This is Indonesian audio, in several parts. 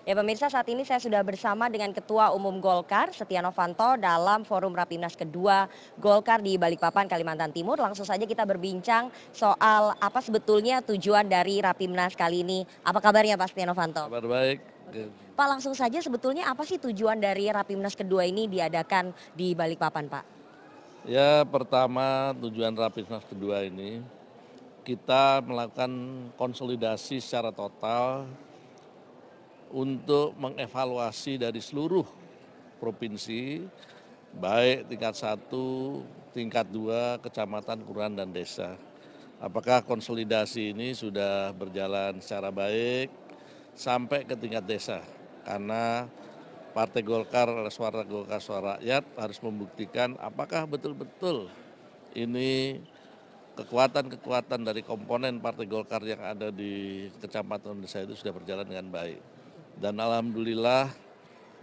Ya pemirsa, saat ini saya sudah bersama dengan Ketua Umum Golkar Setia Novanto dalam forum Rapimnas kedua Golkar di Balikpapan, Kalimantan Timur. Langsung saja kita berbincang soal apa sebetulnya tujuan dari Rapimnas kali ini. Apa kabarnya Pak Setia Novanto? Kabar baik. Oke. Pak, langsung saja sebetulnya apa sih tujuan dari Rapimnas kedua ini diadakan di Balikpapan, Pak? Ya, pertama tujuan Rapimnas kedua ini kita melakukan konsolidasi secara total untuk mengevaluasi dari seluruh provinsi, baik tingkat 1, tingkat 2, kecamatan, kelurahan, dan desa. Apakah konsolidasi ini sudah berjalan secara baik sampai ke tingkat desa? Karena Partai Golkar, suara rakyat harus membuktikan apakah betul-betul ini kekuatan-kekuatan dari komponen Partai Golkar yang ada di kecamatan desa itu sudah berjalan dengan baik. Dan alhamdulillah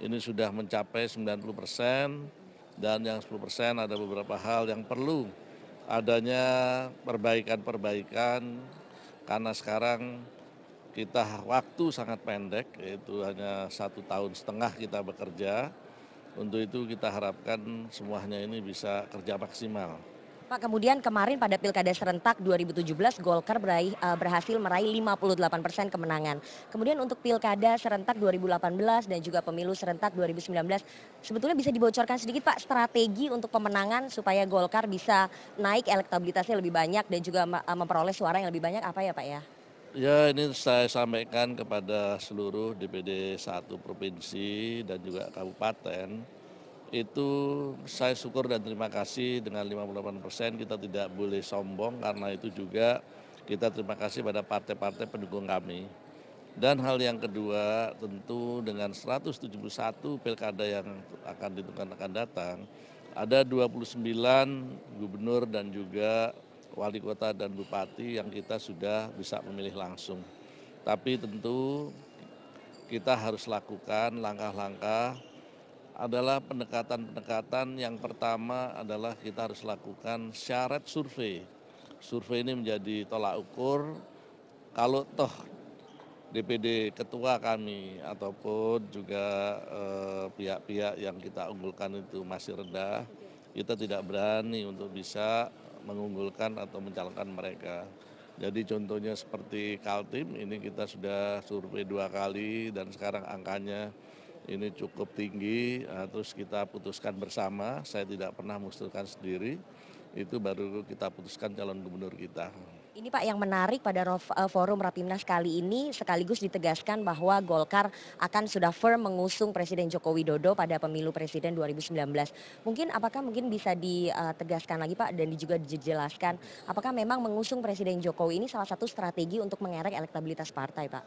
ini sudah mencapai 90% dan yang 10% ada beberapa hal yang perlu adanya perbaikan-perbaikan karena sekarang kita waktu sangat pendek, yaitu hanya 1,5 tahun kita bekerja. Untuk itu kita harapkan semuanya ini bisa kerja maksimal. Pak, kemudian kemarin pada Pilkada serentak 2017 Golkar berhasil meraih 58% kemenangan. Kemudian untuk Pilkada serentak 2018 dan juga pemilu serentak 2019, sebetulnya bisa dibocorkan sedikit Pak strategi untuk pemenangan supaya Golkar bisa naik elektabilitasnya lebih banyak dan juga memperoleh suara yang lebih banyak apa ya Pak ya? Ya, ini saya sampaikan kepada seluruh DPD 1 provinsi dan juga kabupaten. Itu saya syukur dan terima kasih dengan 58% kita tidak boleh sombong karena itu juga kita terima kasih pada partai-partai pendukung kami. Dan hal yang kedua tentu dengan 171 pilkada yang akan ditentukan akan datang, ada 29 gubernur dan juga wali kota dan bupati yang kita sudah bisa memilih langsung. Tapi tentu kita harus lakukan langkah-langkah adalah pendekatan-pendekatan. Yang pertama adalah kita harus lakukan syarat survei. Survei ini menjadi tolak ukur kalau toh DPD ketua kami ataupun juga pihak-pihak yang kita unggulkan itu masih rendah, kita tidak berani untuk bisa mengunggulkan atau mencalonkan mereka. Jadi contohnya seperti Kaltim, ini kita sudah survei 2 kali dan sekarang angkanya ini cukup tinggi, terus kita putuskan bersama, saya tidak pernah mengusulkan sendiri, itu baru kita putuskan calon gubernur kita. Ini Pak yang menarik pada forum Rapimnas kali ini sekaligus ditegaskan bahwa Golkar akan sudah firm mengusung Presiden Joko Widodo pada pemilu Presiden 2019. Mungkin bisa ditegaskan lagi Pak dan juga dijelaskan apakah memang mengusung Presiden Jokowi ini salah satu strategi untuk mengerek elektabilitas partai Pak?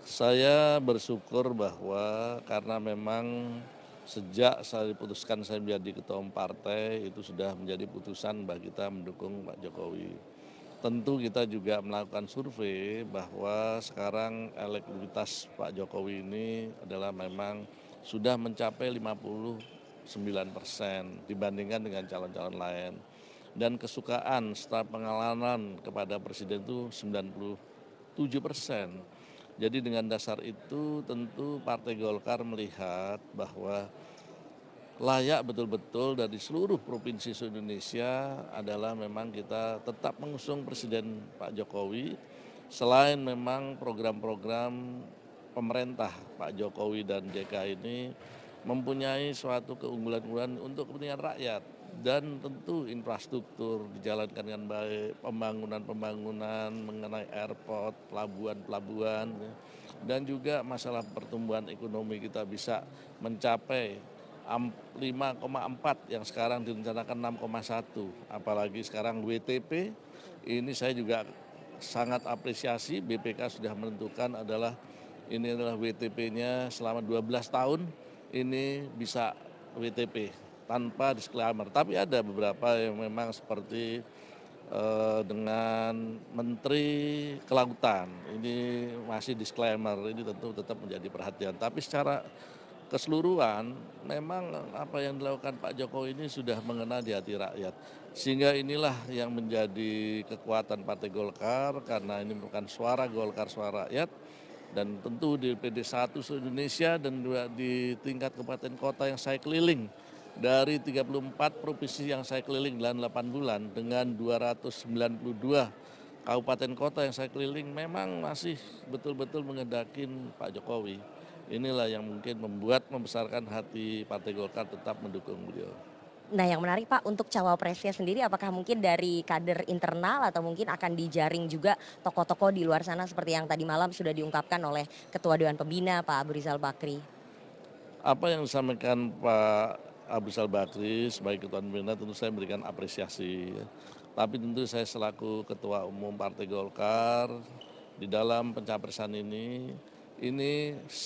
Saya bersyukur bahwa karena memang sejak saya diputuskan saya menjadi ketua umum partai itu sudah menjadi putusan bahwa kita mendukung Pak Jokowi. Tentu kita juga melakukan survei bahwa sekarang elektabilitas Pak Jokowi ini adalah memang sudah mencapai 59% dibandingkan dengan calon-calon lain. Dan kesukaan setelah pengalaman kepada presiden itu 97%. Jadi dengan dasar itu tentu Partai Golkar melihat bahwa layak betul-betul dari seluruh provinsi se-Indonesia adalah memang kita tetap mengusung Presiden Pak Jokowi. Selain memang program-program pemerintah Pak Jokowi dan JK ini mempunyai suatu keunggulan-unggulan untuk kepentingan rakyat. Dan tentu infrastruktur dijalankan dengan baik, pembangunan-pembangunan mengenai airport, pelabuhan-pelabuhan, dan juga masalah pertumbuhan ekonomi kita bisa mencapai 5,4 yang sekarang direncanakan 6,1, apalagi sekarang WTP ini saya juga sangat apresiasi BPK sudah menentukan ini adalah WTP-nya selama 12 tahun ini bisa WTP tanpa disclaimer. Tapi ada beberapa yang memang seperti dengan Menteri Kelautan ini masih disclaimer, ini tentu tetap menjadi perhatian. Tapi secara keseluruhan memang apa yang dilakukan Pak Jokowi ini sudah mengena di hati rakyat. Sehingga inilah yang menjadi kekuatan Partai Golkar karena ini merupakan suara Golkar, suara rakyat. Dan tentu di PD 1 seluruh Indonesia dan juga di tingkat kabupaten kota yang saya keliling dari 34 provinsi yang saya keliling dalam 8 bulan dengan 292 kabupaten kota yang saya keliling memang masih betul-betul mengendakin Pak Jokowi. Inilah yang mungkin membesarkan hati Partai Golkar tetap mendukung beliau. Nah, yang menarik Pak, untuk cawapresnya sendiri apakah mungkin dari kader internal atau mungkin akan dijaring juga tokoh-tokoh di luar sana seperti yang tadi malam sudah diungkapkan oleh Ketua Dewan Pembina Pak Abu Rizal Bakri? Apa yang disampaikan Pak Abu Rizal Bakri sebagai Ketua Pembina tentu saya memberikan apresiasi. Tapi tentu saya selaku Ketua Umum Partai Golkar di dalam pencapresan ini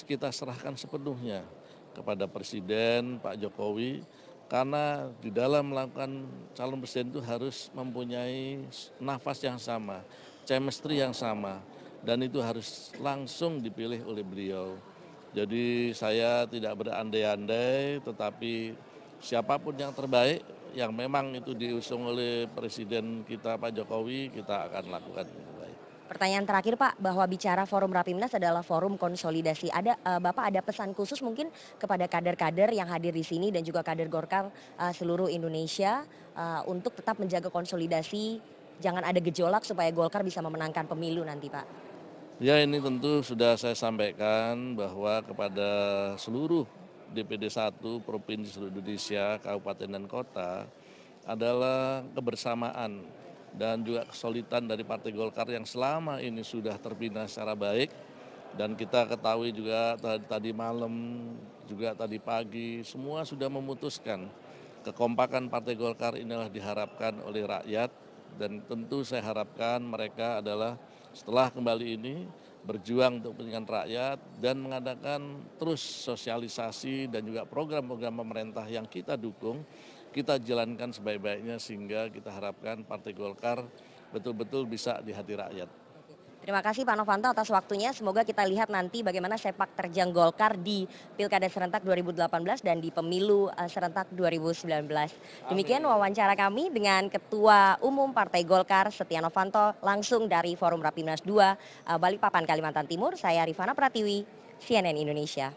kita serahkan sepenuhnya kepada Presiden Pak Jokowi. Karena di dalam melakukan calon presiden itu harus mempunyai nafas yang sama, chemistry yang sama, dan itu harus langsung dipilih oleh beliau. Jadi saya tidak berandai-andai, tetapi siapapun yang terbaik, yang memang itu diusung oleh Presiden kita Pak Jokowi, kita akan lakukan yang terbaik. Pertanyaan terakhir Pak, bahwa bicara forum Rapimnas adalah forum konsolidasi. Bapak ada pesan khusus mungkin kepada kader-kader yang hadir di sini dan juga kader Golkar seluruh Indonesia untuk tetap menjaga konsolidasi, jangan ada gejolak supaya Golkar bisa memenangkan pemilu nanti Pak. Ya ini tentu sudah saya sampaikan bahwa kepada seluruh DPD 1 Provinsi seluruh Indonesia, kabupaten dan kota adalah kebersamaan dan juga kesulitan dari Partai Golkar yang selama ini sudah terbina secara baik. Dan kita ketahui juga tadi malam, juga tadi pagi, semua sudah memutuskan kekompakan Partai Golkar inilah diharapkan oleh rakyat. Dan tentu saya harapkan mereka adalah setelah kembali ini berjuang untuk kepentingan rakyat dan mengadakan terus sosialisasi dan juga program-program pemerintah yang kita dukung, kita jalankan sebaik-baiknya sehingga kita harapkan Partai Golkar betul-betul bisa di hati rakyat. Terima kasih Pak Novanto atas waktunya. Semoga kita lihat nanti bagaimana sepak terjang Golkar di Pilkada serentak 2018 dan di pemilu serentak 2019. Demikian wawancara kami dengan Ketua Umum Partai Golkar Setia Novanto langsung dari Forum Rapimnas 2 Balikpapan, Kalimantan Timur. Saya Rifana Pratiwi, CNN Indonesia.